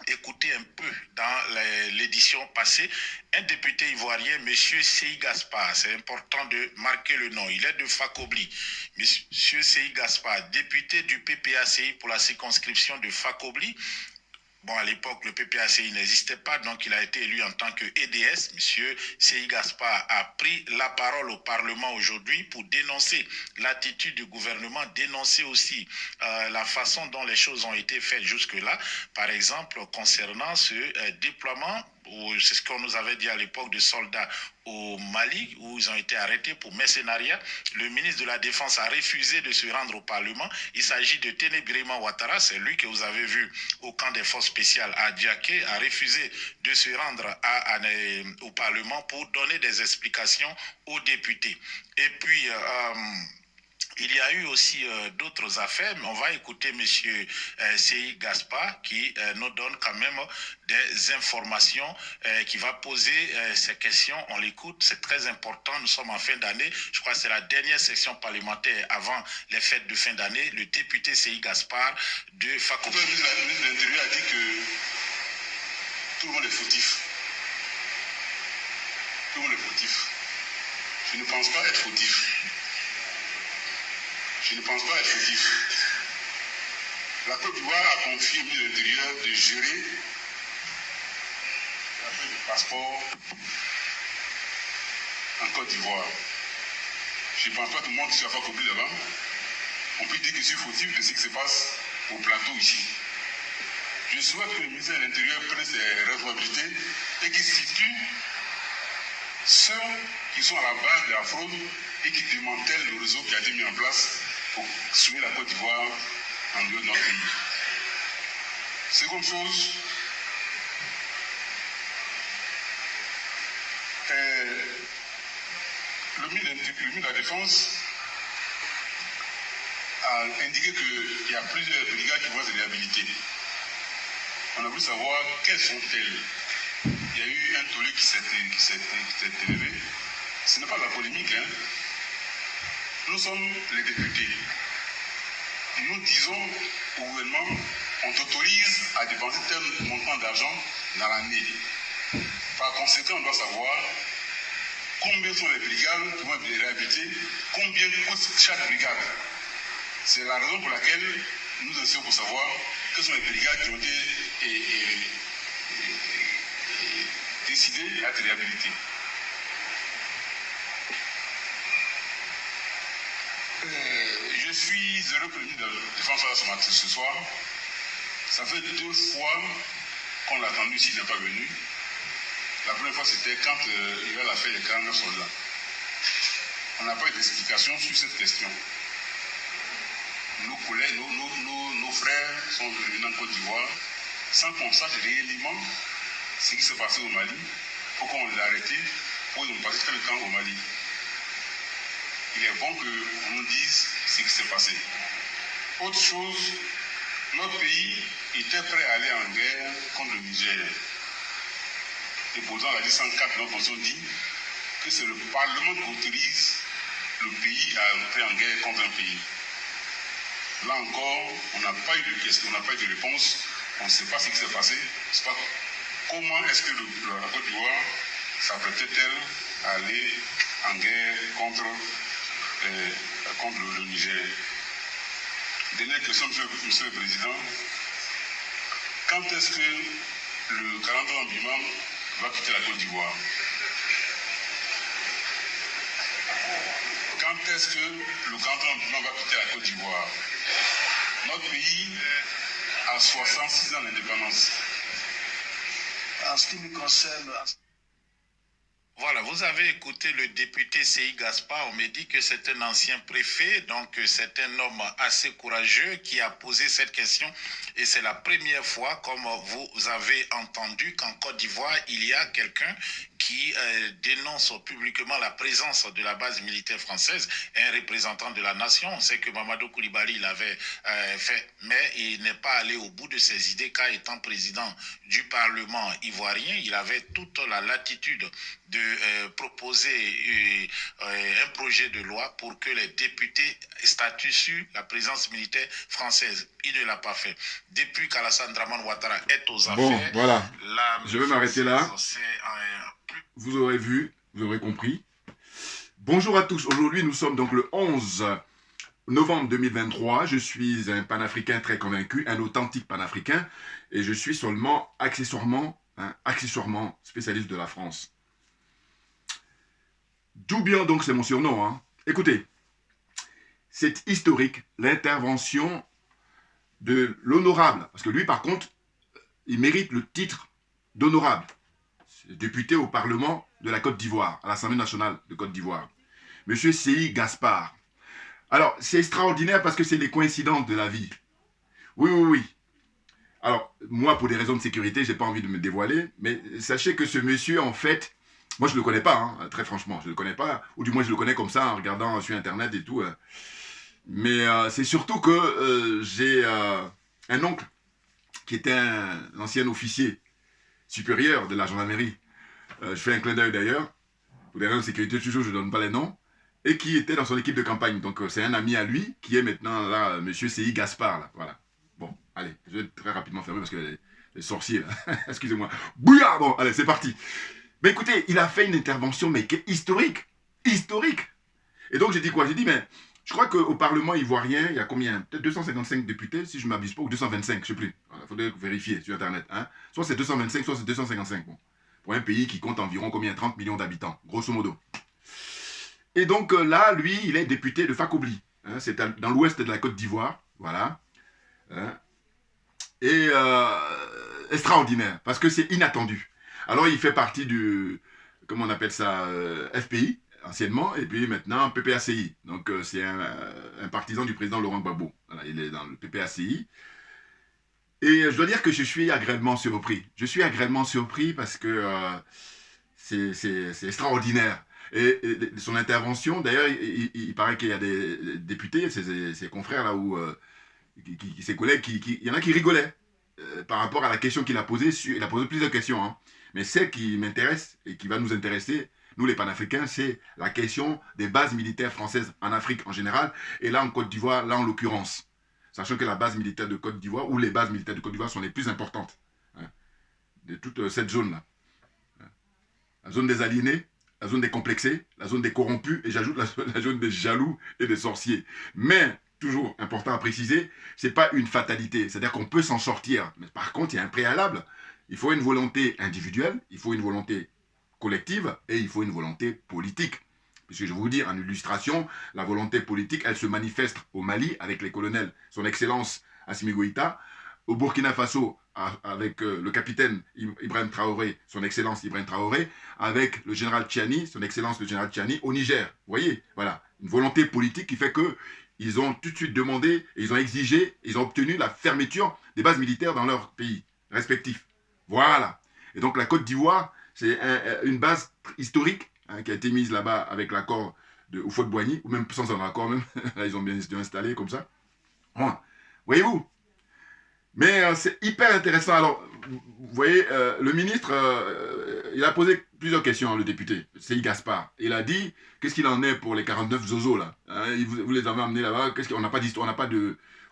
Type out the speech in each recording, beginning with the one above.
écouté un peu dans l'édition passée, un député ivoirien, M. Seyi Gaspard, c'est important de marquer le nom, il est de Fakobli. M. Seyi Gaspard, député du PPACI pour la circonscription de Fakobli. Bon, à l'époque, le PPACI n'existait pas, donc il a été élu en tant que EDS. Monsieur Seyi Gaspard a pris la parole au Parlement aujourd'hui pour dénoncer l'attitude du gouvernement, dénoncer aussi la façon dont les choses ont été faites jusque-là. Par exemple, concernant ce déploiement, c'est ce qu'on nous avait dit à l'époque de soldats au Mali, où ils ont été arrêtés pour mercenariat. Le ministre de la Défense a refusé de se rendre au Parlement. Il s'agit de Téné Birima Ouattara, c'est lui que vous avez vu au camp des forces spéciales à Diaké, a refusé de se rendre au Parlement pour donner des explications aux députés. Et puis, il y a eu aussi d'autres affaires, mais on va écouter M. Seyi Gaspard qui nous donne quand même des informations, qui va poser ces questions. On l'écoute, c'est très important. Nous sommes en fin d'année. Je crois que c'est la dernière session parlementaire avant les fêtes de fin d'année. Le député Seyi Gaspard de Fakobli. Le ministre de l'Intérieur a dit que tout le monde est fautif. Tout le monde est fautif. Je ne pense pas être fautif. Je ne pense pas être fautif. La Côte d'Ivoire a confié au ministre de l'Intérieur de gérer l'affaire du passeport en Côte d'Ivoire. Je ne pense pas que tout le monde soit pas compris là-bas. On peut dire que je suis fautif de ce qui se passe au plateau ici. Je souhaite que le ministère de l'Intérieur prenne ses responsabilités et qu'il situe ceux qui sont à la base de la fraude et qui démantèlent le réseau qui a été mis en place pour soumettre la Côte d'Ivoire en dehors de notre pays. Seconde chose, le ministre de la Défense a indiqué qu'il y a plusieurs brigades qui vont se réhabiliter. On a voulu savoir quelles sont-elles. Il y a eu un tollé qui s'est élevé. Ce n'est pas de la polémique, hein. Nous sommes les députés. Nous disons au gouvernement, on t'autorise à dépenser tel montant d'argent dans l'année. Par conséquent, on doit savoir combien sont les brigades qui vont être réhabilitées, combien coûte chaque brigade. C'est la raison pour laquelle nous essayons pour savoir quelles sont les brigades qui ont été décidées à être réhabilitées. Je suis heureux que le ministre de la Défense soit là ce soir. Ça fait 2 fois qu'on l'a attendu s'il n'est pas venu. La première fois, c'était quand il a fait les 49 soldats. On n'a pas eu d'explication sur cette question. Nos collègues, nos frères sont venus en Côte d'Ivoire sans qu'on sache réellement ce qui s'est passé au Mali. Pourquoi on l'a arrêté? Pourquoi ils ont passé tel temps au Mali? Il est bon qu'on nous dise ce qui s'est passé. Autre chose, notre pays était prêt à aller en guerre contre le Niger. Et pourtant, la liste 104 de notre constitution dit que c'est le Parlement qui autorise le pays à entrer en guerre contre un pays. Là encore, on n'a pas eu de question, on n'a pas eu de réponse. On ne sait pas ce qui s'est passé. C'est pas comment est-ce que la Côte d'Ivoire s'apprêtait-elle à aller en guerre contre le Niger. Dernière question, Monsieur le Président. Quand est-ce que le 43 Mbima va quitter la Côte d'Ivoire? Quand est-ce que le 43 Mbima va quitter la Côte d'Ivoire? Notre pays a 66 ans d'indépendance. En ce qui me concerne... Voilà, vous avez écouté le député Seyi Gaspard. On me dit que c'est un ancien préfet, donc c'est un homme assez courageux qui a posé cette question. Et c'est la première fois, comme vous avez entendu, qu'en Côte d'Ivoire, il y a quelqu'un qui dénonce publiquement la présence de la base militaire française, un représentant de la nation. On sait que Mamadou Koulibaly l'avait fait, mais il n'est pas allé au bout de ses idées, car étant président du Parlement ivoirien, il avait toute la latitude de proposer un projet de loi pour que les députés statuent sur la présence militaire française. Il ne l'a pas fait. Depuis qu'Alassane Draman Ouattara est aux affaires, voilà. Je vais m'arrêter là. Vous aurez vu, vous aurez compris. Bonjour à tous. Aujourd'hui, nous sommes donc le 11 novembre 2023. Je suis un panafricain très convaincu, un authentique panafricain, et je suis seulement accessoirement spécialiste de la France. Doubian, donc, c'est mon surnom. Hein. Écoutez, c'est historique, l'intervention de l'honorable, parce que lui, par contre, il mérite le titre d'honorable. Député au Parlement de la Côte d'Ivoire, à l'Assemblée nationale de Côte d'Ivoire. Monsieur Séhi Gaspard. Alors, c'est extraordinaire parce que c'est des coïncidences de la vie. Oui. Alors, moi, pour des raisons de sécurité, je n'ai pas envie de me dévoiler, mais sachez que ce monsieur, en fait, moi, je ne le connais pas, hein, très franchement, je ne le connais pas, ou du moins, je le connais comme ça, en regardant sur Internet et tout. Mais c'est surtout que j'ai un oncle qui était un ancien officier supérieur de la gendarmerie. Je fais un clin d'œil d'ailleurs, pour des raisons de sécurité, toujours, je ne donne pas les noms, et qui était dans son équipe de campagne. Donc, c'est un ami à lui, qui est maintenant là, monsieur Séhi Gaspard, là, voilà. Bon, allez, je vais très rapidement fermer parce que les sorciers, là, excusez-moi. Bouillard, bon, allez, c'est parti. Mais écoutez, il a fait une intervention, mais historique. Historique. Et donc, j'ai dit quoi? J'ai dit, mais je crois qu'au Parlement ivoirien, il y a combien? Peut-être 255 députés, si je ne m'abuse pas, ou 225, je ne sais plus. Il faudrait vérifier sur Internet. Hein. Soit c'est 225, soit c'est 255. Bon. Pour un pays qui compte environ combien? 30 millions d'habitants, grosso modo. Et donc là, lui, il est député de Fakobli. Hein, c'est dans l'ouest de la Côte d'Ivoire. Voilà. Hein. Et extraordinaire, parce que c'est inattendu. Alors, il fait partie du, comment on appelle ça, FPI, anciennement, et puis maintenant PPACI. Donc, c'est un partisan du président Laurent Gbagbo. Voilà, il est dans le PPACI. Et je dois dire que je suis agréablement surpris. Je suis agréablement surpris parce que c'est extraordinaire. Et son intervention, d'ailleurs, il paraît qu'il y a des députés, ses confrères là, ou ses collègues, il y en a qui rigolaient par rapport à la question qu'il a posée. Il a posé plusieurs questions, hein. Mais celle qui m'intéresse et qui va nous intéresser, nous les panafricains, c'est la question des bases militaires françaises en Afrique en général, et là en Côte d'Ivoire, là en l'occurrence. Sachant que la base militaire de Côte d'Ivoire, ou les bases militaires de Côte d'Ivoire sont les plus importantes, hein, de toute cette zone-là. La zone des aliénés, la zone des complexés, la zone des corrompus, et j'ajoute la zone des jaloux et des sorciers. Mais, toujours important à préciser, ce n'est pas une fatalité, c'est-à-dire qu'on peut s'en sortir. Mais par contre, il y a un préalable. Il faut une volonté individuelle, il faut une volonté collective, et il faut une volonté politique. Puisque je vais vous dire, en illustration, la volonté politique, elle se manifeste au Mali avec les colonels, son excellence Assimi Goïta, au Burkina Faso avec le capitaine Ibrahim Traoré, son excellence Ibrahim Traoré, avec le général Tchiani, son excellence le général Tchiani, au Niger. Vous voyez, voilà, une volonté politique qui fait qu'ils ont tout de suite demandé, et ils ont exigé, ils ont obtenu la fermeture des bases militaires dans leur pays respectifs. Voilà. Et donc la Côte d'Ivoire, c'est une base historique, hein, qui a été mise là-bas avec l'accord de Houphouët-Boigny, ou même sans un accord même, là ils ont bien installé comme ça. Voilà. Voyez-vous. Mais c'est hyper intéressant. Alors, vous voyez, le ministre, il a posé plusieurs questions, le député, Séhi Gaspard. Il a dit, qu'est-ce qu'il en est pour les 49 zozos, là, hein, vous les avez amenés là-bas, on n'a pas d'histoire,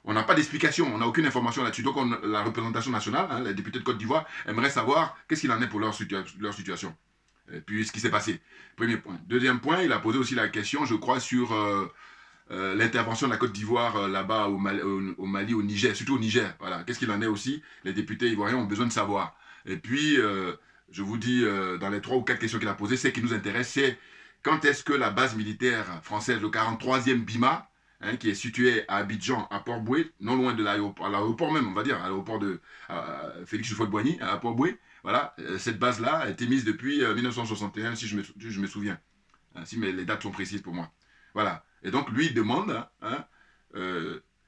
on n'a pas d'explication, on n'a aucune information là-dessus. Donc, la représentation nationale, hein, les députés de Côte d'Ivoire, aimerait savoir qu'est-ce qu'il en est pour leur situation. Et puis, ce qui s'est passé. Premier point. Deuxième point, il a posé aussi la question, je crois, sur l'intervention de la Côte d'Ivoire là-bas au Mali, au Niger, surtout au Niger. Voilà. Qu'est-ce qu'il en est aussi? Les députés ivoiriens ont besoin de savoir. Et puis, je vous dis, dans les 3 ou 4 questions qu'il a posées, ce qui nous intéresse, c'est quand est-ce que la base militaire française, le 43e BIMA, hein, qui est situé à Abidjan, à Port-Boué, non loin de l'aéroport même, on va dire, à l'aéroport de Félix Houphouët-Boigny, à Port-Boué, voilà, cette base-là a été mise depuis 1961, si je me souviens, hein, si les dates sont précises pour moi. Voilà. Et donc, lui, il demande, hein,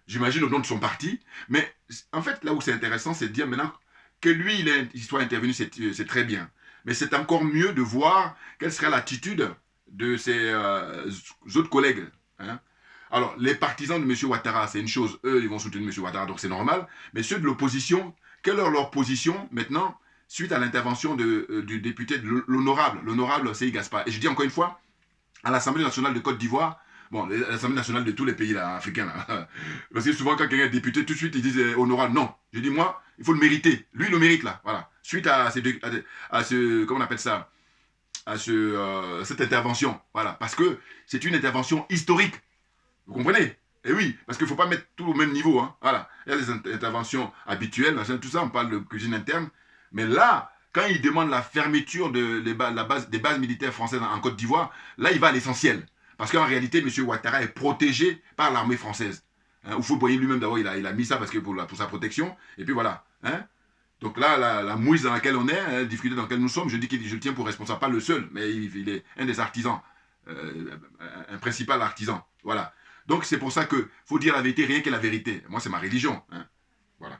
j'imagine au nom de son parti, mais en fait, là où c'est intéressant, c'est de dire maintenant que lui, il soit intervenu, c'est très bien. Mais c'est encore mieux de voir quelle serait l'attitude de ses autres collègues. Hein. Alors, les partisans de M. Ouattara, c'est une chose, eux, ils vont soutenir M. Ouattara, donc c'est normal. Mais ceux de l'opposition, quelle est leur position maintenant suite à l'intervention du député de l'honorable Sey Gaspard. Et je dis encore une fois, à l'Assemblée nationale de Côte d'Ivoire, bon, l'Assemblée nationale de tous les pays là, africains, là, parce que souvent quand quelqu'un est député, tout de suite ils disent honorable. Non, je dis moi, il faut le mériter. Lui, il le mérite là, voilà. Suite à ce comment on appelle ça, cette intervention, voilà, parce que c'est une intervention historique. Vous comprenez? Et oui, parce qu'il ne faut pas mettre tout au même niveau, hein, voilà. Il y a des interventions habituelles, machin, tout ça, on parle de cuisine interne, mais là, quand il demande la fermeture des bases militaires françaises en Côte d'Ivoire, là, il va à l'essentiel. Parce qu'en réalité, M. Ouattara est protégé par l'armée française. Hein, Houphouët-Boigny lui-même, d'abord, il a mis ça parce que pour sa protection. Et puis voilà. Hein. Donc là, la mouise dans laquelle on est, hein, la difficulté dans laquelle nous sommes, je le tiens pour responsable, pas le seul, mais il est un des artisans, un principal artisan. Voilà. Donc c'est pour ça qu'il faut dire la vérité, rien que la vérité. Moi, c'est ma religion. Hein. Voilà.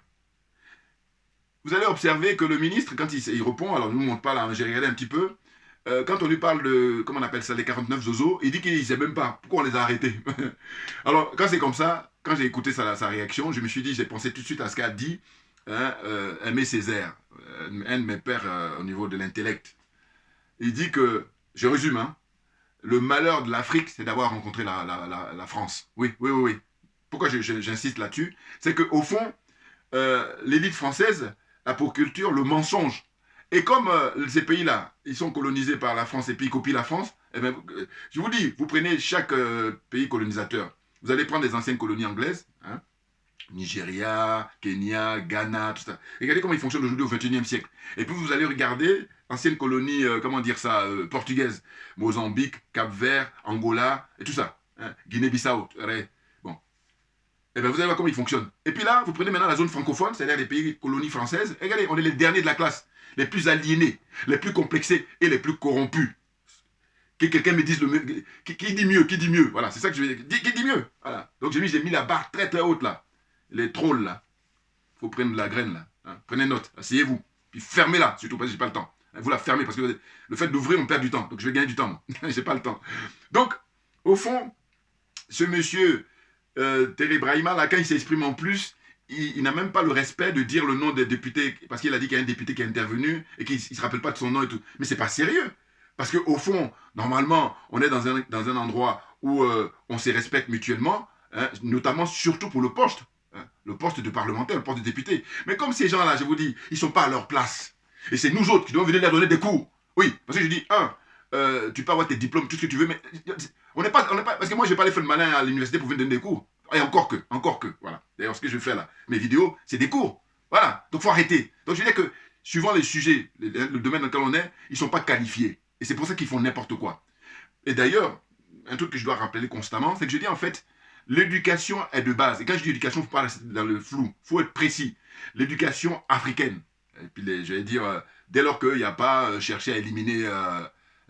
Vous allez observer que le ministre, quand il répond, alors nous, on ne montre pas là, j'ai regardé un petit peu, quand on lui parle de, comment on appelle ça, les 49 zozos, il dit qu'il ne sait même pas pourquoi on les a arrêtés. Alors, quand c'est comme ça, quand j'ai écouté sa réaction, je me suis dit, j'ai pensé tout de suite à ce qu'a dit Aimé Césaire, un de mes pères au niveau de l'intellect. Il dit que, je résume, hein, le malheur de l'Afrique, c'est d'avoir rencontré la France. Oui, oui, oui, oui. Pourquoi j'insiste là-dessus? C'est qu'au fond, l'élite française a pour culture le mensonge. Et comme ces pays-là, ils sont colonisés par la France et puis ils copient la France, eh bien, je vous dis, vous prenez chaque pays colonisateur. Vous allez prendre les anciennes colonies anglaises, hein, Nigeria, Kenya, Ghana, tout ça. Regardez comment ils fonctionnent aujourd'hui au XXIe siècle. Et puis vous allez regarder anciennes colonies, comment dire ça, portugaises, Mozambique, Cap-Vert, Angola, et tout ça. Hein, Guinée-Bissau, bon. Et bien vous allez voir comment ils fonctionnent. Et puis là, vous prenez maintenant la zone francophone, c'est-à-dire les pays colonies françaises. Et regardez, on est les derniers de la classe, les plus aliénés, les plus complexés et les plus corrompus. Que quelqu'un me dise qui dit mieux, voilà, c'est ça que je vais dire, qui dit mieux, voilà. Donc j'ai mis la barre très très haute là. Les trolls là, il faut prendre la graine là, hein. Prenez note, asseyez-vous, puis fermez-la, surtout parce que j'ai pas le temps. Vous la fermez parce que le fait d'ouvrir, on perd du temps, donc je vais gagner du temps, j'ai pas le temps. Donc, au fond, ce monsieur Terry Brahima là, quand il s'exprime en plus, il n'a même pas le respect de dire le nom des députés, parce qu'il a dit qu'il y a un député qui est intervenu et qu'il ne se rappelle pas de son nom et tout. Mais c'est pas sérieux. Parce qu'au fond, normalement, on est dans un endroit où on se respecte mutuellement, hein, notamment surtout pour le poste. Le poste de parlementaire, le poste de député. Mais comme ces gens-là, je vous dis, ils ne sont pas à leur place. Et c'est nous autres qui devons venir leur donner des cours. Oui, parce que je dis, tu peux avoir tes diplômes, tout ce que tu veux, mais on n'est pas, parce que moi, je n'ai pas aller faire le malin à l'université pour venir donner des cours. Et encore que, voilà. D'ailleurs, ce que je fais là, mes vidéos, c'est des cours. Voilà, donc il faut arrêter. Donc je veux dire que, suivant les sujets, le domaine dans lequel on est, ils ne sont pas qualifiés. Et c'est pour ça qu'ils font n'importe quoi. Et d'ailleurs, un truc que je dois rappeler constamment, c'est que je dis en fait, l'éducation est de base. Et quand je dis éducation, il ne faut pas rester dans le flou. Il faut être précis. L'éducation africaine. Et puis, je vais dire, dès lors qu'il n'y a pas cherché à éliminer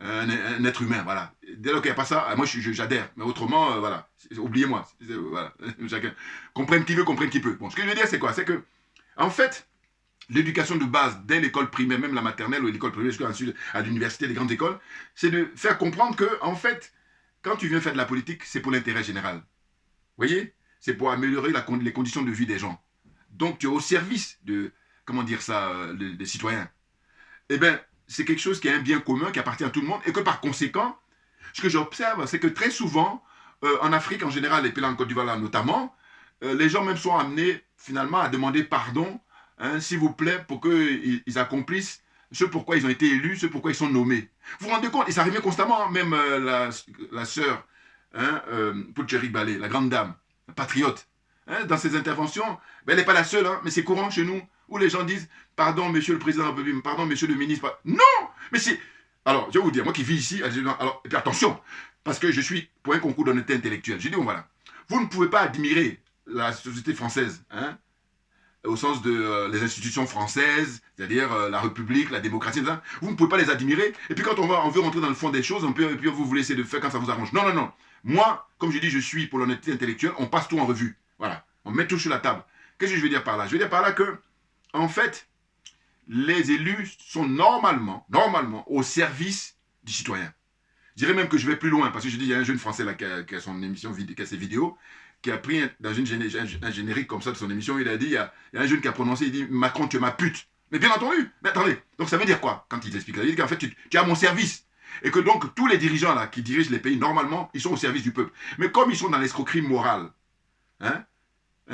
un être humain, voilà. Dès lors qu'il n'y a pas ça, moi, j'adhère. Mais autrement, voilà. Oubliez-moi. Voilà. Chacun comprenne qui veut, comprenne qui peut. Bon, ce que je veux dire, c'est quoi? C'est que, en fait, l'éducation de base, dès l'école primaire, même la maternelle ou l'école primaire, jusqu'à à l'université, les grandes écoles, c'est de faire comprendre que, en fait, quand tu viens faire de la politique, c'est pour l'intérêt général. Vous voyez? C'est pour améliorer les conditions de vie des gens. Donc, tu es au service de, comment dire ça, des citoyens. Eh bien, c'est quelque chose qui est un bien commun, qui appartient à tout le monde, et que par conséquent, ce que j'observe, c'est que très souvent, en Afrique en général, et puis là en Côte d'Ivoire notamment, les gens même sont amenés finalement à demander pardon, hein, s'il vous plaît, pour qu'ils accomplissent ce pourquoi ils ont été élus, ce pourquoi ils sont nommés. Vous vous rendez compte? Et ça arrive constamment, hein, même la sœur, hein, Poutcheri Balé, la grande dame, la patriote, hein, dans ses interventions, ben, elle n'est pas la seule, hein, mais c'est courant chez nous, où les gens disent « Pardon, monsieur le président, pardon, monsieur le ministre. » Non! Mais c'est... Alors, je vais vous dire, moi qui vis ici, alors, et puis attention, parce que je suis pour un concours d'honnêteté intellectuelle. Je dis, bon, voilà, vous ne pouvez pas admirer la société française, hein, au sens de les institutions françaises, c'est-à-dire la République, la démocratie, etc. Vous ne pouvez pas les admirer. Et puis quand on veut rentrer dans le fond des choses, et puis vous voulez essayer de faire quand ça vous arrange. Non, non, non. Moi, comme je dis, je suis pour l'honnêteté intellectuelle, on passe tout en revue. Voilà. On met tout sur la table. Qu'est-ce que je veux dire par là? Je veux dire par là que, en fait, les élus sont normalement au service du citoyen. Je dirais même que je vais plus loin, parce que je dis, il y a un jeune Français là, qui a son émission, qui a ses vidéos, qui a pris dans un générique comme ça de son émission, il a dit, il y a un jeune qui a prononcé, il dit, Macron, tu es ma pute. Mais bien entendu. Mais attendez, donc ça veut dire quoi quand il explique ça? Il dit qu'en fait, tu es à mon service. Et que donc, tous les dirigeants là, qui dirigent les pays, normalement, ils sont au service du peuple. Mais comme ils sont dans l'escroquerie morale, hein,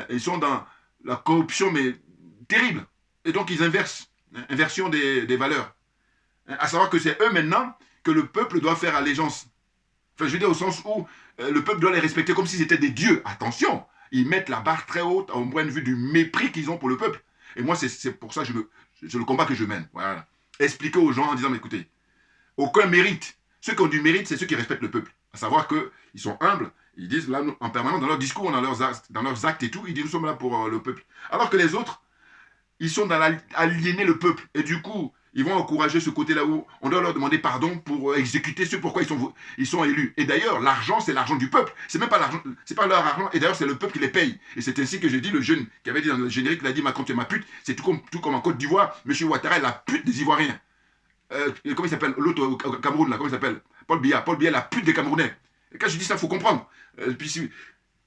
ils sont dans la corruption, mais terrible. Et donc, ils inversent. Hein, inversion des valeurs. Hein, à savoir que c'est eux maintenant que le peuple doit faire allégeance. Enfin, je veux dire au sens où le peuple doit les respecter comme si c'était des dieux. Attention, ils mettent la barre très haute au point de vue du mépris qu'ils ont pour le peuple. Et moi, c'est pour ça que c'est le combat que je mène. Voilà. Expliquer aux gens en disant, mais écoutez, aucun mérite. Ceux qui ont du mérite, c'est ceux qui respectent le peuple. À savoir qu'ils sont humbles, ils disent là, en permanence, dans leur discours, dans leurs actes et tout, ils disent nous sommes là pour le peuple. Alors que les autres, ils sont dans aliéner le peuple. Et du coup, ils vont encourager ce côté-là où on doit leur demander pardon pour exécuter ce pourquoi ils sont élus. Et d'ailleurs, l'argent, c'est l'argent du peuple. C'est même pas l'argent, c'est pas leur argent. Et d'ailleurs, c'est le peuple qui les paye. Et c'est ainsi que j'ai dit, le jeune qui avait dit dans le générique, il a dit Macron, tu es ma pute. C'est tout comme en Côte d'Ivoire, M. Ouattara est la pute des Ivoiriens. Comment il s'appelle l'autre au Cameroun, là, comment il s'appelle Paul Biya, la pute des Camerounais. Et quand je dis ça, il faut comprendre. Puis si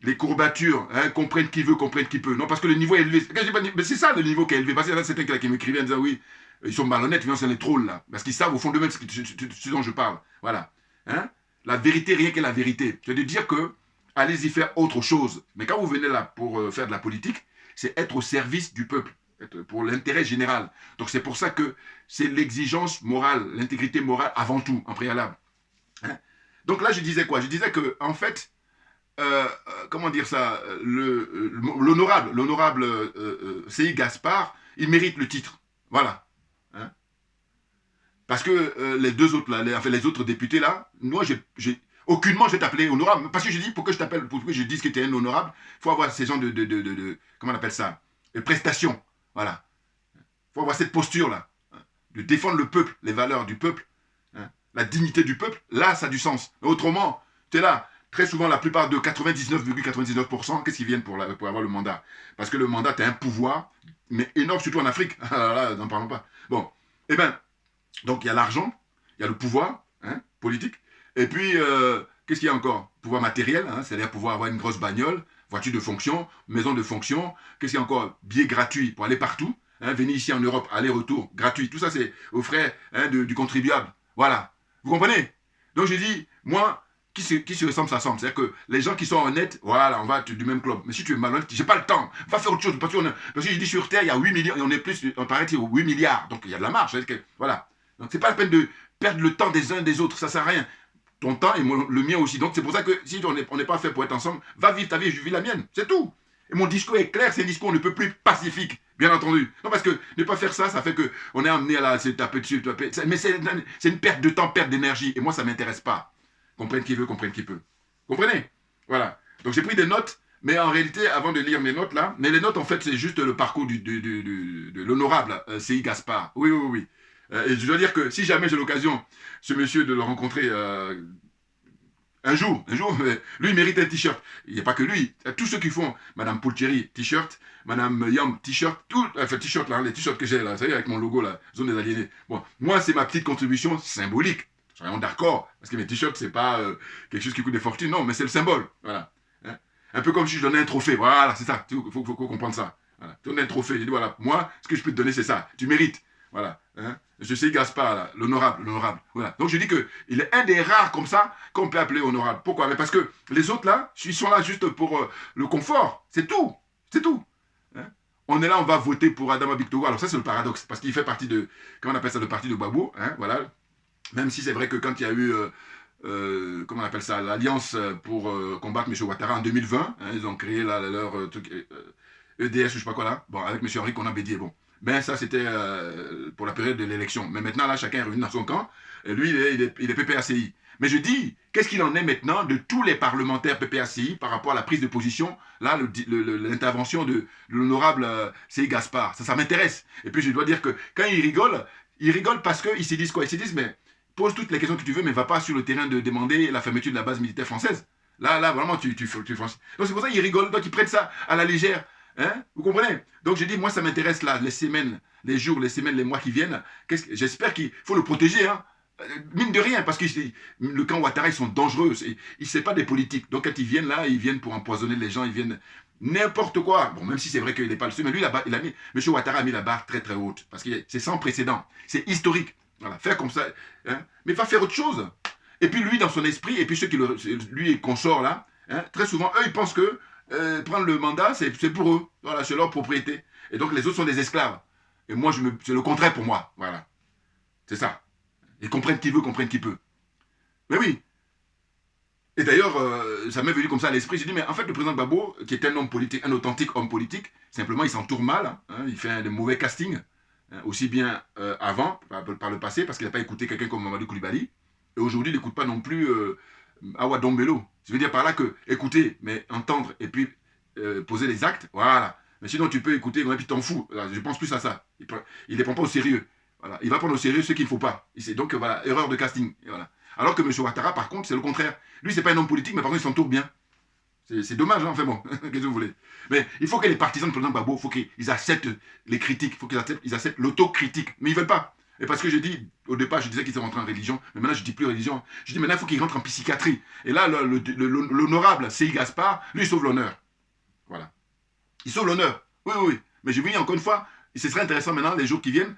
les courbatures, hein, comprennent qui veut, comprennent qui peut. Non, parce que le niveau est élevé. Mais c'est ça le niveau qui est élevé. Parce qu'il y en a certains qui m'écrivaient en disant oui, ils sont malhonnêtes, c'est les trolls là. Parce qu'ils savent au fond d'eux-mêmes ce dont je parle. Voilà. Hein, la vérité, rien que la vérité. C'est de dire que allez-y faire autre chose. Mais quand vous venez là pour faire de la politique, c'est être au service du peuple, pour l'intérêt général. Donc c'est pour ça que c'est l'exigence morale, l'intégrité morale avant tout, en préalable. Hein? Donc là, je disais quoi? Je disais que, en fait, comment dire ça, l'honorable C.I. Gaspard, il mérite le titre. Voilà. Hein? Parce que les deux autres, là, les autres députés, là, moi, aucunement je vais t'appeler honorable. Parce que je dis, pour que je t'appelle, pour que je dise que tu es un honorable, il faut avoir ces gens comment on appelle ça, de prestations. Voilà. Il faut avoir cette posture-là, hein, de défendre le peuple, les valeurs du peuple, hein, la dignité du peuple. Là, ça a du sens. Autrement, tu es là. Très souvent, la plupart de 99,99%, qu'est-ce qu'ils viennent pour avoir le mandat? Parce que le mandat, tu as un pouvoir, mais énorme, surtout en Afrique. Là, n'en parlons pas. Bon, eh bien, donc il y a l'argent, il y a le pouvoir, hein, politique, et puis, qu'est-ce qu'il y a encore? Pouvoir matériel, hein, c'est-à-dire pouvoir avoir une grosse bagnole, voiture de fonction, maison de fonction, qu'est-ce qu'il y a encore? Billets gratuits pour aller partout, hein, venir ici en Europe, aller-retour, gratuit, tout ça c'est aux frais, hein, du contribuable. Voilà, vous comprenez? Donc j'ai dit, moi, qui se ressemble, ça ressemble. C'est-à-dire que les gens qui sont honnêtes, voilà, on va être du même club. Mais si tu es malhonnête, j'ai pas le temps. Va faire autre chose. Parce que j'ai dit sur Terre, il y a 8 millions, et on est plus, on paraît qu'il y a 8 milliards. Donc il y a de la marge. Voilà. Donc c'est pas la peine de perdre le temps des uns des autres. Ça sert à rien. Ton temps et le mien aussi. Donc c'est pour ça que si on n'est pas fait pour être ensemble, va vivre ta vie, je vis la mienne. C'est tout. Et mon discours est clair, c'est un discours on ne peut plus pacifique, bien entendu. Non, parce que ne pas faire ça, ça fait qu'on est amené à se taper dessus, mais c'est une perte de temps, perte d'énergie. Et moi, ça ne m'intéresse pas. Comprenne qui veut, comprenne qui peut. Comprenez? Voilà. Donc j'ai pris des notes, mais en réalité, avant de lire mes notes là, mais les notes en fait, c'est juste le parcours de l'honorable C.I. Gaspard. Oui, oui, oui. Et je dois dire que si jamais j'ai l'occasion, ce monsieur, de le rencontrer un jour, lui, il mérite un t-shirt. Il n'y a pas que lui. Tous ceux qui font, Madame Poulcheri, t-shirt, Madame Yam, t-shirt, enfin, t-shirt, là, les t-shirts que j'ai là, vous savez, avec mon logo, là, zone des aliénés. Bon, moi, c'est ma petite contribution symbolique. Soyons d'accord. Parce que mes t-shirts, c'est pas quelque chose qui coûte des fortunes, non, mais c'est le symbole. Voilà. Hein? Un peu comme si je donnais un trophée. Voilà, c'est ça. Il faut comprendre ça. Voilà. Tu donnes un trophée. Je dis, voilà, moi, ce que je peux te donner, c'est ça. Tu mérites. Voilà. Hein? Je sais Gaspard, là, l'honorable. Voilà. Donc je dis qu'il est un des rares comme ça qu'on peut appeler honorable. Pourquoi? Mais parce que les autres là, ils sont là juste pour le confort. C'est tout. C'est tout. Hein? On est là, on va voter pour Adama Bictogo. Alors ça, c'est le paradoxe. Parce qu'il fait partie de, comment on appelle ça, le parti de Gbagbo. Hein? Voilà. Même si c'est vrai que quand il y a eu, comment on appelle ça, l'Alliance pour combattre M. Ouattara en 2020, hein, ils ont créé là, leur EDS ou je sais pas quoi là, bon, avec M. Henri Konan-Bédié, bon. Ben ça c'était pour la période de l'élection. Mais maintenant là, chacun est revenu dans son camp, et lui il est PPACI. Mais je dis, qu'est-ce qu'il en est maintenant de tous les parlementaires PPACI par rapport à la prise de position, là, l'intervention de l'honorable C.I. Gaspard. Ça m'intéresse. Et puis je dois dire que quand il rigole parce qu'ils se disent quoi? Ils se disent, mais pose toutes les questions que tu veux, mais va pas sur le terrain de demander la fermeture de la base militaire française. Là, vraiment, tu franchis. Donc c'est pour ça qu'ils rigolent, donc ils prennent ça à la légère. Hein? Vous comprenez? Donc j'ai dit, moi ça m'intéresse là, les semaines, les jours, les semaines, les mois qui viennent. J'espère qu'il faut le protéger. Hein? Mine de rien, parce que le camp Ouattara, ils sont dangereux. C'est pas des politiques. Donc quand ils viennent là, ils viennent pour empoisonner les gens, ils viennent n'importe quoi. Bon, même si c'est vrai qu'il n'est pas le seul, mais lui, M. Ouattara a mis la barre très très haute. Parce que c'est sans précédent. C'est historique. Voilà, faire comme ça. Hein, mais va faire autre chose. Et puis lui, dans son esprit, et puis ceux qui lui et consorts là, hein, très souvent, eux, ils pensent que prendre le mandat, c'est pour eux. Voilà, c'est leur propriété. Et donc les autres sont des esclaves. Et moi, c'est le contraire pour moi. Voilà. C'est ça. Ils comprennent qui veut, comprennent qui peut. Mais oui. Et d'ailleurs, ça m'est venu comme ça à l'esprit. J'ai dit, mais en fait, le président Gbagbo, qui est un homme politique, un authentique homme politique, simplement, il s'entoure mal. Hein, il fait de mauvais casting. Hein, aussi bien avant, par le passé, parce qu'il n'a pas écouté quelqu'un comme Mamadou Koulibaly. Et aujourd'hui, il n'écoute pas non plus Awa Dombello. Je veux dire par là que écouter, mais entendre, et puis poser les actes, voilà. Mais sinon, tu peux écouter, et puis t'en fous. Voilà, je pense plus à ça. Il ne les prend pas au sérieux. Voilà. Il va prendre au sérieux ce qu'il ne faut pas. Donc voilà, erreur de casting. Et voilà. Alors que M. Ouattara, par contre, c'est le contraire. Lui, c'est pas un homme politique, mais par contre, il s'entoure bien. C'est dommage, hein, enfin bon, qu'est-ce que vous voulez. Mais il faut que les partisans du président Gbagbo, il faut qu'ils acceptent les critiques, il faut qu'ils acceptent l'autocritique. Mais ils ne veulent pas. Et parce que je dis, au départ, je disais qu'ils étaient rentrés en religion, mais maintenant, je ne dis plus religion. Je dis, maintenant, il faut qu'ils rentrent en psychiatrie. Et là, l'honorable C.I. Gaspard, lui, il sauve l'honneur. Voilà. Il sauve l'honneur. Oui, oui, oui. Mais je vous dis encore une fois, ce serait intéressant maintenant, les jours qui viennent,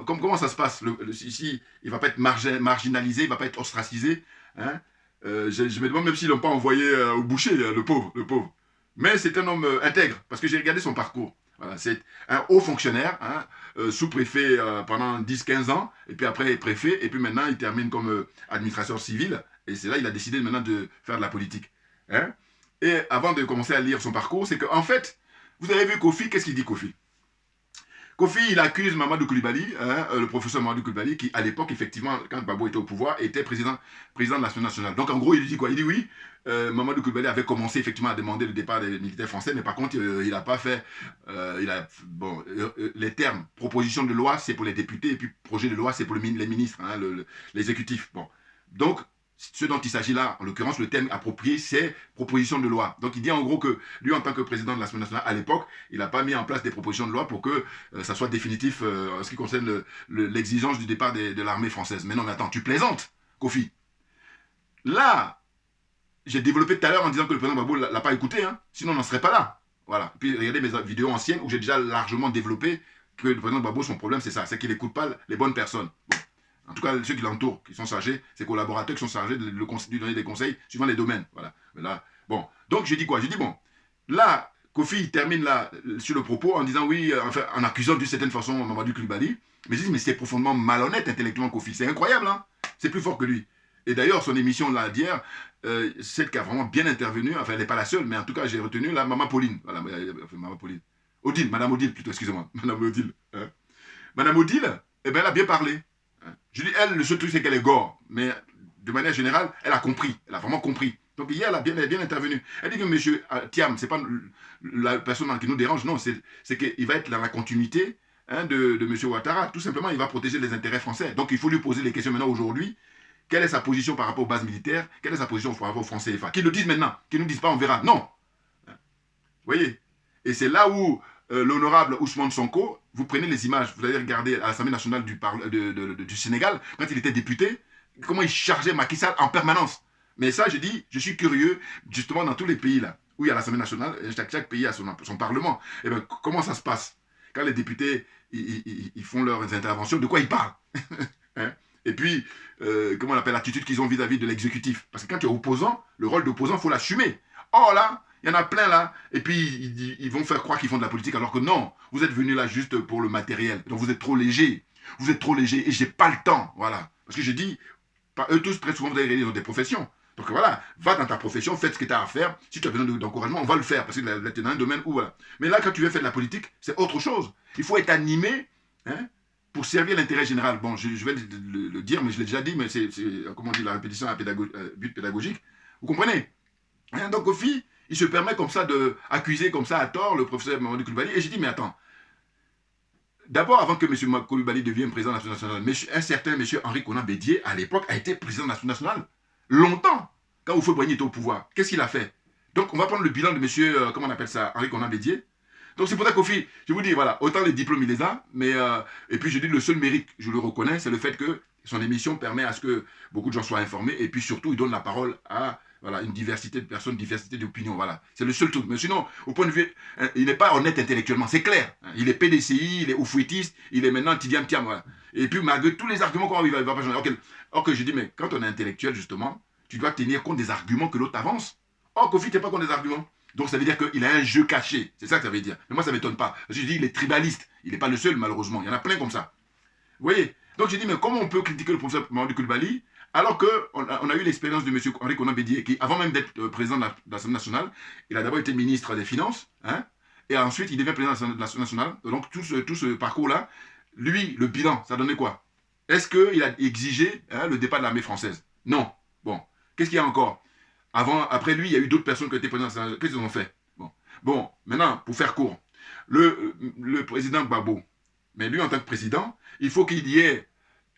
comment ça se passe ici, il ne va pas être marginalisé, il ne va pas être ostracisé. Hein, je me demande même s'ils ne l'ont pas envoyé au boucher, le pauvre, le pauvre. Mais c'est un homme intègre, parce que j'ai regardé son parcours. Voilà, c'est un haut fonctionnaire, hein, sous-préfet pendant 10-15 ans, et puis après préfet, et puis maintenant il termine comme administrateur civil, et c'est là qu'il a décidé maintenant de faire de la politique. Hein. Et avant de commencer à lire son parcours, c'est qu'en fait, vous avez vu Kofi, qu'est-ce qu'il dit Kofi? Kofi, il accuse Mamadou Koulibaly, hein, le professeur Mamadou Koulibaly, qui à l'époque, effectivement, quand Gbagbo était au pouvoir, était président de l'Assemblée nationale. Donc en gros, il dit quoi? Il dit oui, Mamadou Koulibaly avait commencé effectivement à demander le départ des militaires français, mais par contre, il n'a pas fait... les termes, proposition de loi, c'est pour les députés, et puis projet de loi, c'est pour les ministres, hein, l'exécutif. Bon. Donc, ce dont il s'agit là, en l'occurrence, le terme approprié, c'est proposition de loi. Donc il dit en gros que lui, en tant que président de l'Assemblée nationale, à l'époque, il n'a pas mis en place des propositions de loi pour que ça soit définitif en ce qui concerne l'exigence du départ de l'armée française. Mais non, mais attends, tu plaisantes, Kofi. Là, j'ai développé tout à l'heure en disant que le président Gbagbo ne l'a pas écouté, hein, sinon on n'en serait pas là. Voilà. Puis regardez mes vidéos anciennes où j'ai déjà largement développé que le président Gbagbo, son problème, c'est ça, c'est qu'il n'écoute pas les bonnes personnes. Bon. En tout cas, ceux qui l'entourent, qui sont chargés, ses collaborateurs qui sont chargés de lui donner des conseils suivant les domaines. Voilà. Mais là, bon. Donc, j'ai dit quoi? J'ai dit, bon, là, Kofi il termine là sur le propos en disant oui, enfin, en accusant d'une certaine façon Mamadou Koulibaly. Mais je dis, mais c'est profondément malhonnête intellectuellement, Kofi. C'est incroyable, hein? C'est plus fort que lui. Et d'ailleurs, son émission là d'hier, celle qui a vraiment bien intervenu, enfin, elle n'est pas la seule, mais en tout cas, j'ai retenu la Maman Pauline. Voilà, Maman Pauline. Odile, Madame Odile plutôt, excusez-moi. Madame Odile. Hein? Madame Odile, eh bien, elle a bien parlé. Je dis, elle, le seul truc, c'est qu'elle est gore. Mais de manière générale, elle a compris. Elle a vraiment compris. Donc hier, elle a bien intervenu. Elle dit que M. Thiam, ce n'est pas la personne qui nous dérange. Non, c'est qu'il va être dans la continuité hein, de M. Ouattara. Tout simplement, il va protéger les intérêts français. Donc il faut lui poser les questions maintenant aujourd'hui. Quelle est sa position par rapport aux bases militaires? Quelle est sa position par rapport aux Français CFA? Qu'ils le disent maintenant. Qu'ils ne nous disent pas, on verra. Non. Vous voyez? Et c'est là où l'honorable Ousmane Sonko, vous prenez les images, vous allez regarder à l'Assemblée nationale du Sénégal, quand il était député, comment il chargeait Macky Sall en permanence. Mais ça, je dis, je suis curieux, justement, dans tous les pays là, où il y a l'Assemblée nationale, chaque pays a son parlement. Et bien, comment ça se passe? Quand les députés, ils font leurs interventions, de quoi ils parlent? Hein? Et puis, comment on appelle l'attitude qu'ils ont vis-à-vis de l'exécutif? Parce que quand tu es opposant, le rôle d'opposant, il faut l'assumer. Oh là, il y en a plein là, et puis ils vont faire croire qu'ils font de la politique, alors que non, vous êtes venus là juste pour le matériel. Donc vous êtes trop léger, et j'ai pas le temps, voilà. Parce que je dis, eux tous, très souvent, vous avez dans des professions. Donc voilà, va dans ta profession, fais ce que tu as à faire. Si tu as besoin d'encouragement, on va le faire, parce que là, tu es dans un domaine où, voilà. Mais là, quand tu veux faire de la politique, c'est autre chose. Il faut être animé, hein, pour servir l'intérêt général. Bon, je vais le dire, mais je l'ai déjà dit, mais c'est comment on dit, la répétition à but pédagogique. Vous comprenez? Hein, donc, Kofi, il se permet comme ça d'accuser comme ça à tort le professeur Mamadou Koulibaly. Et j'ai dit, mais attends. D'abord, avant que M. Koulibaly devienne président de l'Assemblée nationale, un certain M. Henri Konan Bédié, à l'époque, a été président de l'Assemblée nationale. Longtemps, quand Houphouët-Boigny était au pouvoir. Qu'est-ce qu'il a fait? Donc, on va prendre le bilan de M. comment on appelle ça, Henri Konan Bédié. Donc, c'est pour ça qu'Ofi, je vous dis, voilà, autant les diplômes, il les a, mais, et puis je dis, le seul mérite, je le reconnais, c'est le fait Son émission permet à ce que beaucoup de gens soient informés et puis surtout, il donne la parole à voilà, une diversité de personnes, diversité d'opinions. Voilà. C'est le seul truc. Mais sinon, au point de vue, il n'est pas honnête intellectuellement, c'est clair. Il est PDCI, il est oufouettiste, il est maintenant Tidiane Thiam. Voilà. Et puis, malgré tous les arguments qu'on va, il va pas changer. Or que je dis, mais quand on est intellectuel, justement, tu dois tenir compte des arguments que l'autre avance. Or, Kofi, tu n'es pas compte des arguments. Donc, ça veut dire qu'il a un jeu caché. C'est ça que ça veut dire. Mais moi, ça ne m'étonne pas. Parce que je dis, il est tribaliste. Il n'est pas le seul, malheureusement. Il y en a plein comme ça. Vous voyez? Donc, je dis, mais comment on peut critiquer le professeur Mamadou Coulibaly alors qu'on a eu l'expérience de M. Henri Konan Bédié, qui, avant même d'être président de l'Assemblée nationale, il a d'abord été ministre des Finances, hein, et ensuite il devient président de l'Assemblée nationale. Donc tout ce parcours-là, lui, le bilan, ça donnait quoi? Est-ce qu'il a exigé le départ de l'armée française? Non. Bon. Qu'est-ce qu'il y a encore? Après lui, il y a eu d'autres personnes qui ont été présidents de l'Assemblée nationale. Qu'est-ce qu'ils ont fait? Bon, maintenant, pour faire court, le président Gbagbo, mais lui, en tant que président, il faut qu'il y ait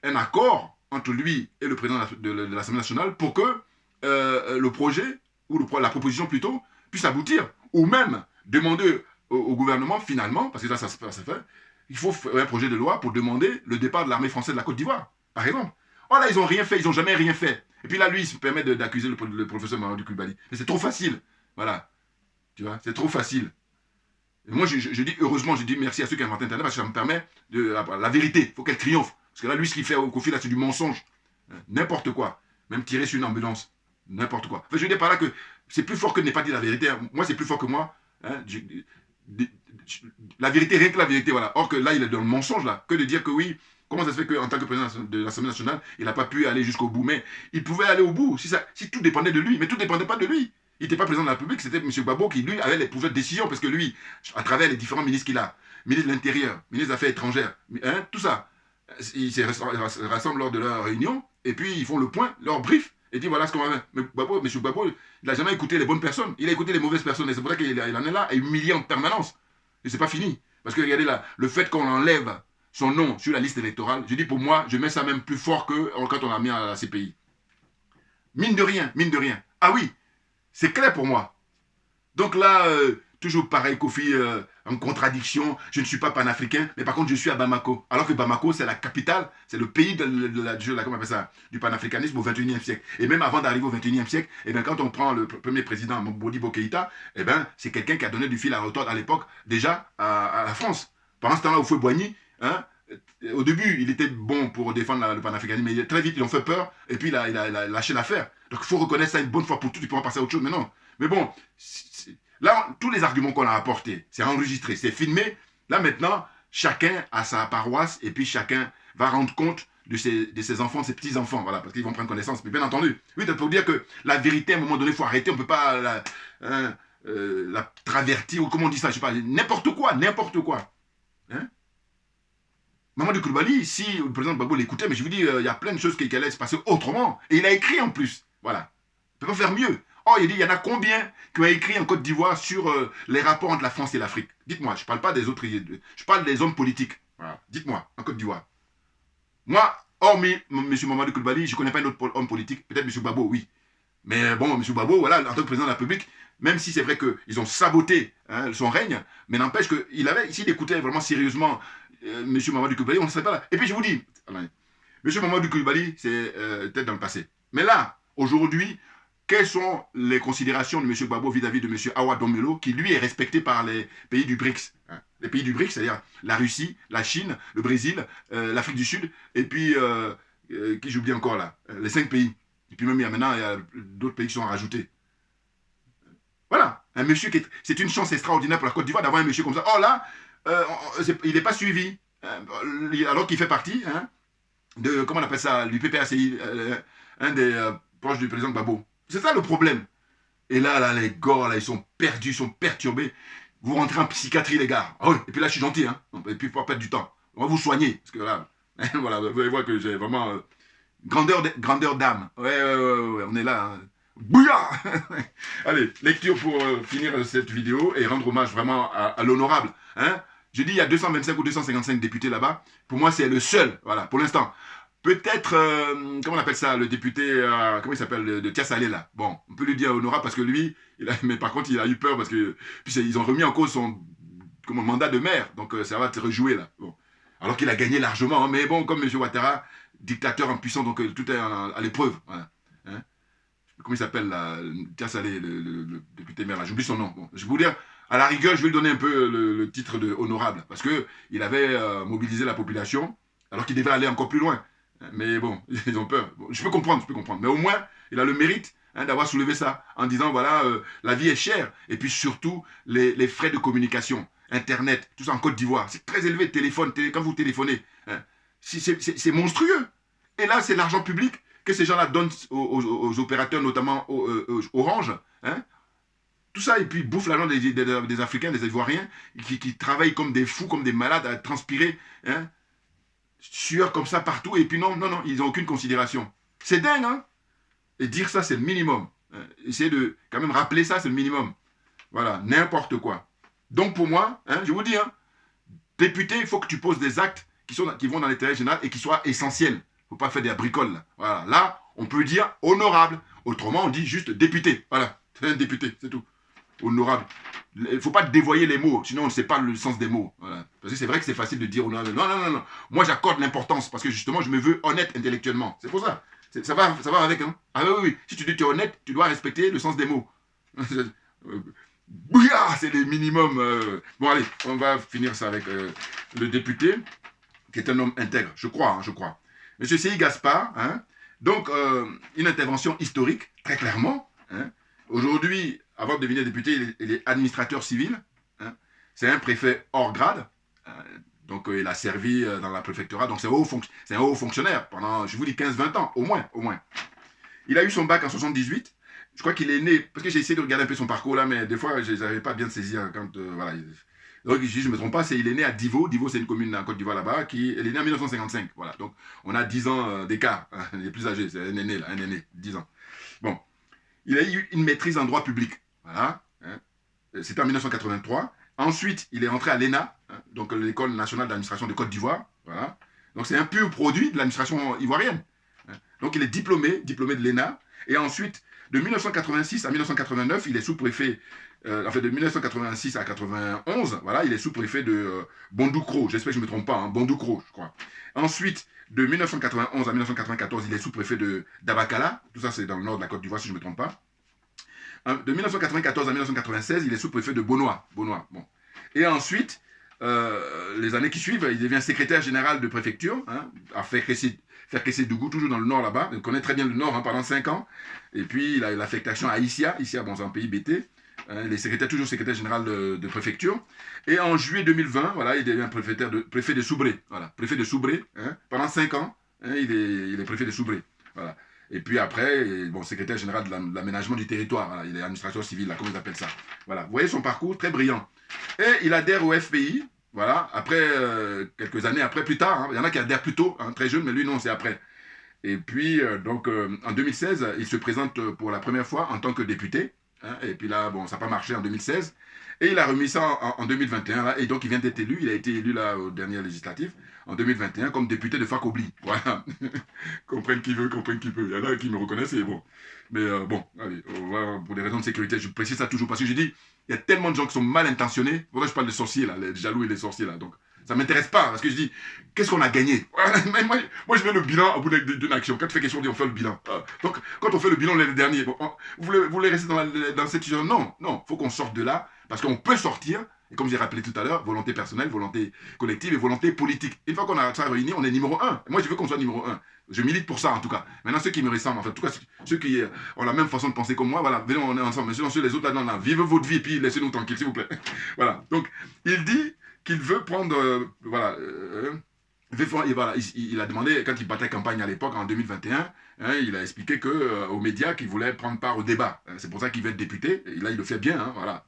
un accord entre lui et le président de l'Assemblée nationale pour que le projet, ou la proposition plutôt, puisse aboutir. Ou même demander au gouvernement, finalement, parce que là, ça se fait, il faut faire un projet de loi pour demander le départ de l'armée française de la Côte d'Ivoire, par exemple. Oh là, ils n'ont rien fait, ils n'ont jamais rien fait. Et puis là, lui, il se permet d'accuser le professeur Mamadou Coulibaly. Mais c'est trop facile. Voilà. Tu vois, c'est trop facile. Et moi, je dis, heureusement, je dis merci à ceux qui ont inventé Internet parce que ça me permet de. La vérité, il faut qu'elle triomphe. Parce que là, lui, ce qu'il fait au Kofi, là, c'est du mensonge. N'importe quoi. Même tirer sur une ambulance. N'importe quoi. Enfin, je veux dire par là que c'est plus fort que de ne pas dire la vérité. Moi, c'est plus fort que moi. Hein. La vérité, rien que la vérité, voilà. Or que là, il est dans le mensonge, là. Que de dire que oui, comment ça se fait qu'en tant que président de l'Assemblée nationale, il n'a pas pu aller jusqu'au bout. Mais il pouvait aller au bout si tout dépendait de lui. Mais tout ne dépendait pas de lui. Il n'était pas président de la République, c'était M. Gbagbo qui, lui, avait les pouvoirs de décision, parce que lui, à travers les différents ministres qu'il a, ministre de l'Intérieur, ministre des Affaires étrangères, hein, tout ça, ils se rassemblent lors de leur réunion, et puis ils font le point, leur brief, et disent voilà ce qu'on va faire. Mais M. Gbagbo, il n'a jamais écouté les bonnes personnes, il a écouté les mauvaises personnes, et c'est pour ça qu'il en est là, et humilié en permanence. Et c'est pas fini. Parce que regardez là, le fait qu'on enlève son nom sur la liste électorale, je dis pour moi, je mets ça même plus fort que quand on l'a mis à la CPI. Mine de rien, mine de rien. Ah oui, c'est clair pour moi. Donc là, toujours pareil, Kofi, en contradiction, je ne suis pas panafricain, mais par contre, je suis à Bamako. Alors que Bamako, c'est la capitale, c'est le pays comment on appelle ça, du panafricanisme au XXIe siècle. Et même avant d'arriver au XXIe siècle, eh bien, quand on prend le premier président, Modibo Keïta, eh bien, c'est quelqu'un qui a donné du fil à retordre à l'époque, déjà, à la France. Pendant ce temps-là, Houphouët-Boigny, hein, au début, il était bon pour défendre le panafricanisme, mais très vite, ils ont fait peur, et puis il a lâché l'affaire. Donc il faut reconnaître ça une bonne fois pour toutes, il pourra passer à autre chose, mais non. Mais bon, là, tous les arguments qu'on a apportés, c'est enregistré, c'est filmé. Là maintenant, chacun a sa paroisse, et puis chacun va rendre compte de ses enfants, de ses petits-enfants, voilà, parce qu'ils vont prendre connaissance. Mais bien entendu, oui, pour dire que la vérité, à un moment donné, il faut arrêter, on ne peut pas la travertir, ou comment on dit ça, je ne sais pas, n'importe quoi, n'importe quoi. Hein? Mamadou Coulibaly, si le président Gbagbo l'écoutait, mais je vous dis, il y a plein de choses qui allaient se passer autrement. Et il a écrit en plus. Voilà. Il ne peut pas faire mieux. Oh, il dit, il y en a combien qui ont écrit en Côte d'Ivoire sur les rapports entre la France et l'Afrique? Dites-moi, je ne parle pas des autres, je parle des hommes politiques. Voilà. Dites-moi, en Côte d'Ivoire. Moi, hormis M. Mamadou Coulibaly, je ne connais pas un autre homme politique. Peut-être M. Gbagbo, oui. Mais bon, M. Gbagbo, voilà, en tant que président de la République, même si c'est vrai qu'ils ont saboté son règne, mais n'empêche s'il écoutait vraiment sérieusement M. Mamadou Coulibaly, on ne serait pas là. Et puis je vous dis, M. Mamadou Coulibaly, c'est peut-être dans le passé. Mais là, aujourd'hui, quelles sont les considérations de M. Gbagbo vis-à-vis de M. Awa Domelo, qui lui est respecté par les pays du BRICS, hein. Les pays du BRICS, c'est-à-dire la Russie, la Chine, le Brésil, l'Afrique du Sud, et puis, qui j'oublie encore là, les 5 pays. Et puis même, il y a d'autres pays qui sont rajoutés. Voilà, un monsieur qui c'est une chance extraordinaire pour la Côte d'Ivoire d'avoir un monsieur comme ça. Oh là, il n'est pas suivi, alors qu'il fait partie de, comment on appelle ça, du PPACI, un des proches du président Gbagbo. C'est ça le problème. Et là, les gars, là, ils sont perdus, ils sont perturbés. Vous rentrez en psychiatrie, les gars. Oh, et puis là, je suis gentil, hein. Et puis, il faut pas perdre du temps. On va vous soigner. Parce que là, voilà, vous allez voir que j'ai vraiment grandeur d'âme. Ouais, on est là. Hein. Bouillard. Allez, lecture pour finir cette vidéo et rendre hommage vraiment à l'honorable. Hein. Je dis, il y a 225 ou 255 députés là-bas. Pour moi, c'est le seul, voilà, pour l'instant. Peut-être, comment on appelle ça, le député, comment il s'appelle, de Tiasalé là. Bon, on peut lui dire honorable parce que lui, mais par contre, il a eu peur parce que puis ils ont remis en cause son mandat de maire. Donc, ça va te rejouer là. Bon. Alors qu'il a gagné largement. Hein, mais bon, comme M. Ouattara, dictateur impuissant, donc tout est à l'épreuve. Voilà. Hein? Comment il s'appelle là, Tia Saleh, le député maire là, j'oublie son nom. Bon, je vais vous dire, à la rigueur, je vais lui donner un peu le titre de honorable, parce qu'il avait mobilisé la population, alors qu'il devait aller encore plus loin. Mais bon, ils ont peur. Bon, je peux comprendre. Mais au moins, il a le mérite d'avoir soulevé ça, en disant, voilà, la vie est chère, et puis surtout, les frais de communication, Internet, tout ça en Côte d'Ivoire, c'est très élevé, téléphone, quand vous téléphonez, hein, c'est monstrueux. Et là, c'est l'argent public que ces gens-là donnent aux opérateurs, notamment Orange, hein, tout ça, et puis bouffe l'argent des Africains, des Ivoiriens, qui travaillent comme des fous, comme des malades, à transpirer, hein, sueur comme ça partout, et puis non, ils n'ont aucune considération. C'est dingue, hein. Et dire ça, c'est le minimum. Essayer de quand même rappeler ça, c'est le minimum. Voilà, n'importe quoi. Donc pour moi, hein, je vous dis, hein, député, il faut que tu poses des actes qui vont dans l'intérêt général et qui soient essentiels. Il ne faut pas faire des bricoles. Là. Voilà, là, on peut dire honorable. Autrement, on dit juste député. Voilà, c'est un député, c'est tout. Honorable. Il ne faut pas dévoyer les mots, sinon on ne sait pas le sens des mots. Voilà. Parce que c'est vrai que c'est facile de dire honorable. Non. Moi, j'accorde l'importance parce que justement, je me veux honnête intellectuellement. C'est pour ça. Ça va avec, hein. Ah oui. Si tu dis que tu es honnête, tu dois respecter le sens des mots. C'est les minimums. Bon, allez, on va finir ça avec le député, qui est un homme intègre, je crois. Monsieur Séhi Gaspard, hein, donc une intervention historique, très clairement. Hein. Aujourd'hui, avant de devenir député, il est administrateur civil. Hein. C'est un préfet hors grade. Donc, il a servi dans la préfectorat. Donc, c'est un haut fonctionnaire pendant, je vous dis, 15-20 ans, au moins. Il a eu son bac en 78. Je crois qu'il est né, parce que j'ai essayé de regarder un peu son parcours là, mais des fois, je n'arrivais pas bien de saisir quand, voilà. Donc, je ne me trompe pas, il est né à Divo. Divo, c'est une commune en Côte d'Ivoire là-bas. Il est né en 1955. Voilà. Donc, on a 10 ans d'écart. Hein, il est plus âgé, c'est un aîné, 10 ans. Bon. Il a eu une maîtrise en droit public. Voilà. Hein. C'était en 1983. Ensuite, il est rentré à l'ENA, hein, donc l'École nationale d'administration de Côte d'Ivoire. Voilà. Donc, c'est un pur produit de l'administration ivoirienne. Hein. Donc, il est diplômé de l'ENA. Et ensuite, de 1986 à 1989, il est sous-préfet, de 1986 à 91, voilà, il est sous-préfet de Bondoukro. J'espère que je ne me trompe pas, hein, Bondoukro, je crois. Ensuite, de 1991 à 1994, il est sous-préfet d'Abakala. Tout ça, c'est dans le nord de la Côte d'Ivoire, si je ne me trompe pas. De 1994 à 1996, il est sous-préfet de Bonois. Bon. Et ensuite, les années qui suivent, il devient secrétaire général de préfecture, hein, à Ferkessé-Dougou, toujours dans le nord là-bas. Il connaît très bien le nord, hein, pendant 5 ans. Et puis, il a l'affectation à Issia. Issia, bon, c'est un pays BT. Hein, il est toujours secrétaire général de préfecture. Et en juillet 2020, voilà, il devient préfet de Soubré. Voilà, préfet de Soubré. Hein, pendant 5 ans, hein, il est préfet de Soubré. Voilà. Et puis après, bon, secrétaire général de l'aménagement du territoire. Voilà, il est administrateur civil, là, comment ils appellent ça. Voilà, vous voyez son parcours, très brillant. Et il adhère au FPI, voilà, après, quelques années après, plus tard. Hein, il y en a qui adhèrent plus tôt, hein, très jeune, mais lui, non, c'est après. Et puis, en 2016, il se présente pour la première fois en tant que député. Hein, et puis là, bon, ça n'a pas marché en 2016. Et il a remis ça en 2021. Là, et donc, il vient d'être élu. Il a été élu là au dernier législatif en 2021 comme député de Fakobli. Voilà. Comprenne qui veut. Il y en a qui me reconnaissent et bon. Mais bon, allez, pour des raisons de sécurité, je précise ça toujours parce que je dis, il y a tellement de gens qui sont mal intentionnés. Voilà, je parle des sorciers là, les jaloux et les sorciers là. Donc, ça ne m'intéresse pas parce que je dis, qu'est-ce qu'on a gagné? Moi, je mets le bilan au bout d'une action. Quand tu fais question, on fait le bilan. Donc, quand on fait le bilan, on est les derniers. Bon, vous voulez rester dans cette situation? Non, il faut qu'on sorte de là parce qu'on peut sortir. Et comme j'ai rappelé tout à l'heure, volonté personnelle, volonté collective et volonté politique. Une fois qu'on a ça réuni, on est numéro 1. Moi, je veux qu'on soit numéro 1. Je milite pour ça, en tout cas. Maintenant, ceux qui me ressemblent, en fait, en tout cas, ceux qui ont la même façon de penser comme moi, voilà, venez, on est ensemble. Mais sinon, les autres, là, vivez votre vie, puis laissez-nous tranquilles, s'il vous plaît. Voilà. Donc, il dit qu'il veut prendre, il a demandé, quand il battait campagne à l'époque, en 2021, hein, il a expliqué aux médias qu'il voulait prendre part au débat. C'est pour ça qu'il veut être député. Et là, il le fait bien. Hein, voilà.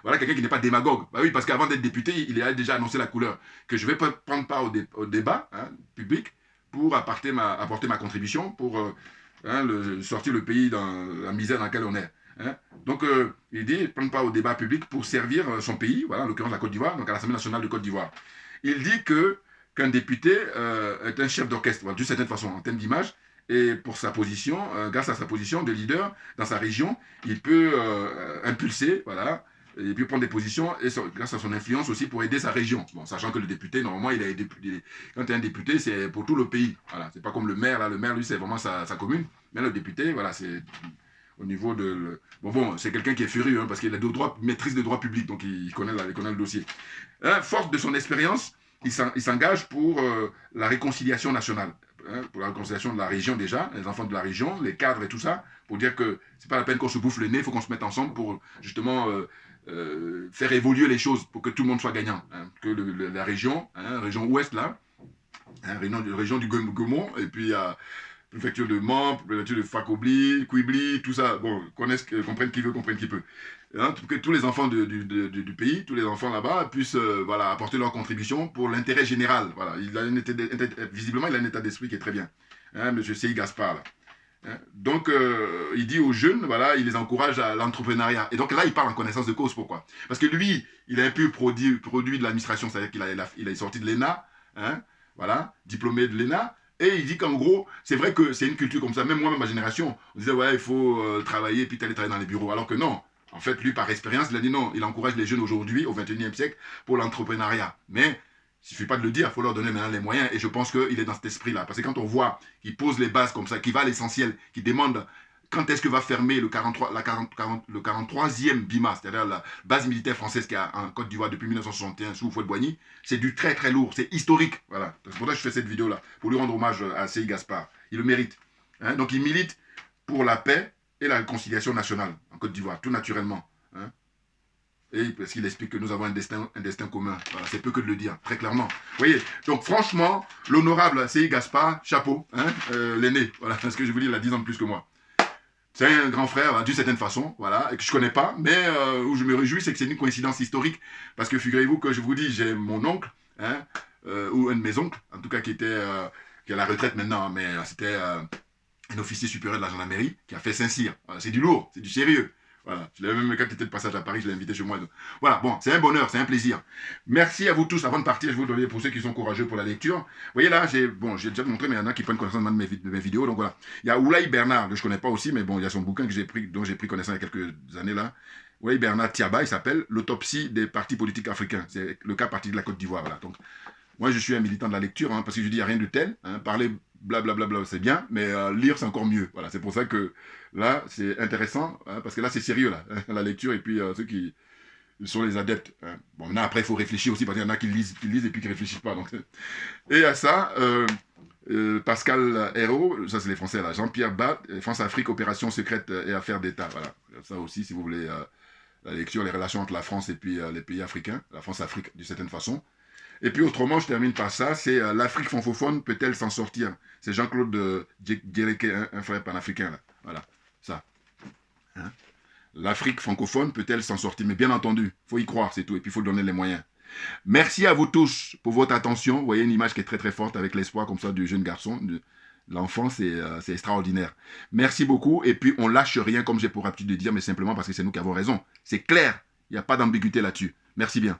Voilà quelqu'un qui n'est pas démagogue. Bah oui, parce qu'avant d'être député, il a déjà annoncé la couleur. Que je vais prendre part au débat, hein, public pour apporter ma contribution pour sortir le pays dans la misère dans laquelle on est. Hein. Donc, il dit prendre part au débat public pour servir son pays, voilà, en l'occurrence la Côte d'Ivoire, donc à l'Assemblée nationale de Côte d'Ivoire. Il dit qu'un député est un chef d'orchestre, voilà, d'une certaine façon, en termes d'image, et pour sa position, grâce à sa position de leader dans sa région, il peut impulser, voilà, et puis prendre des positions, et grâce à son influence aussi pour aider sa région. Bon, sachant que le député, normalement, quand tu es un député, c'est pour tout le pays. Voilà, c'est pas comme le maire, là. Le maire, lui, c'est vraiment sa commune. Mais le député, voilà, c'est au niveau de... Bon, c'est quelqu'un qui est furieux, hein, parce qu'il a maîtrise des droits publics, donc il connaît le dossier. Forte de son expérience, il s'engage pour la réconciliation nationale, hein, pour la réconciliation de la région déjà, les enfants de la région, les cadres et tout ça, pour dire que c'est pas la peine qu'on se bouffe le nez, il faut qu'on se mette ensemble pour justement faire évoluer les choses, pour que tout le monde soit gagnant, hein, que la région, hein, région ouest là, hein, région du Gaumont, et puis préfecture de Mans, préfecture de Fakobli, Quibli, tout ça, bon, comprennent qui veut, comprennent qui peut. Hein, que tous les enfants du pays, tous les enfants là-bas puissent voilà, apporter leur contribution pour l'intérêt général. Voilà. Visiblement, il a un état d'esprit qui est très bien. Hein, M. Seyi Gaspard. Là. Hein, donc, il dit aux jeunes, voilà, il les encourage à l'entrepreneuriat. Et donc là, il parle en connaissance de cause. Pourquoi? Parce que lui, il a un peu produit de l'administration, c'est-à-dire qu'il est sorti de l'ENA, hein, voilà, diplômé de l'ENA. Et il dit qu'en gros, c'est vrai que c'est une culture comme ça. Même moi, ma génération, on disait, ouais, il faut travailler, puis aller travailler dans les bureaux. Alors que non. En fait, lui, par expérience, il a dit non. Il encourage les jeunes aujourd'hui, au XXIe siècle, pour l'entrepreneuriat. Mais il ne suffit pas de le dire, il faut leur donner maintenant les moyens. Et je pense qu'il est dans cet esprit-là. Parce que quand on voit qu'il pose les bases comme ça, qu'il va à l'essentiel, qu'il demande quand est-ce que va fermer le 43e BIMA, c'est-à-dire la base militaire française qui est en Côte d'Ivoire depuis 1961 sous Houphouët-Boigny, c'est du très très lourd, c'est historique. Voilà. C'est pour ça que je fais cette vidéo-là, pour lui rendre hommage à Seyi Gaspard. Il le mérite. Hein? Donc il milite pour la paix et la réconciliation nationale en Côte d'Ivoire, tout naturellement. Hein? Et parce qu'il explique que nous avons un destin commun. Voilà, c'est peu que de le dire, très clairement. Vous voyez, donc franchement, l'honorable Seyi Gaspard, chapeau, hein, l'aîné, voilà, parce que je vous dis, il a 10 ans de plus que moi. C'est un grand frère, d'une certaine façon, voilà, et que je ne connais pas, mais où je me réjouis, c'est que c'est une coïncidence historique, parce que figurez-vous que je vous dis, j'ai mon oncle, hein, ou un de mes oncles, en tout cas qui est à la retraite maintenant, mais c'était un officier supérieur de la gendarmerie, qui a fait Saint-Cyr. Voilà, c'est du lourd, c'est du sérieux. Voilà, je l'avais même quand il était de passage à Paris, je l'ai invité chez moi. Donc. Voilà, bon, c'est un bonheur, c'est un plaisir. Merci à vous tous. Avant de partir, je vous donner pour ceux qui sont courageux pour la lecture. Vous voyez là, j'ai déjà montré, mais il y en a qui prennent connaissance de mes vidéos. Donc voilà, il y a Oulaye Bernard, que je ne connais pas aussi, mais bon, il y a son bouquin dont j'ai pris connaissance il y a quelques années là. Oulaye Bernard Tiaba, il s'appelle L'autopsie des partis politiques africains. C'est le cas parti de la Côte d'Ivoire. Voilà. Donc, moi, je suis un militant de la lecture, hein, parce que je dis, il n'y a rien de tel. Hein, parler blablabla, c'est bien, mais lire, c'est encore mieux. Voilà, c'est pour ça que là, c'est intéressant, hein, parce que là, c'est sérieux, là, la lecture, et puis ceux qui sont les adeptes. Hein. Bon, maintenant, après, il faut réfléchir aussi, parce qu'il y en a qui lisent et puis qui ne réfléchissent pas. Donc. Et à ça, Pascal Hérault, ça c'est les Français, là, Jean-Pierre Bat, France-Afrique, opération secrète et affaires d'État. Voilà, ça aussi, si vous voulez, la lecture, les relations entre la France et puis les pays africains, la France-Afrique, d'une certaine façon. Et puis autrement, je termine par ça, c'est l'Afrique francophone peut-elle s'en sortir? C'est Jean-Claude Djereke, un frère panafricain, là. Voilà, ça. Hein? L'Afrique francophone peut-elle s'en sortir? Mais bien entendu, il faut y croire, c'est tout, et puis il faut donner les moyens. Merci à vous tous pour votre attention. Vous voyez une image qui est très très forte avec l'espoir comme ça du jeune garçon. L'enfant, c'est extraordinaire. Merci beaucoup, et puis on lâche rien comme j'ai pour habitude de dire, mais simplement parce que c'est nous qui avons raison. C'est clair, il n'y a pas d'ambiguïté là-dessus. Merci bien.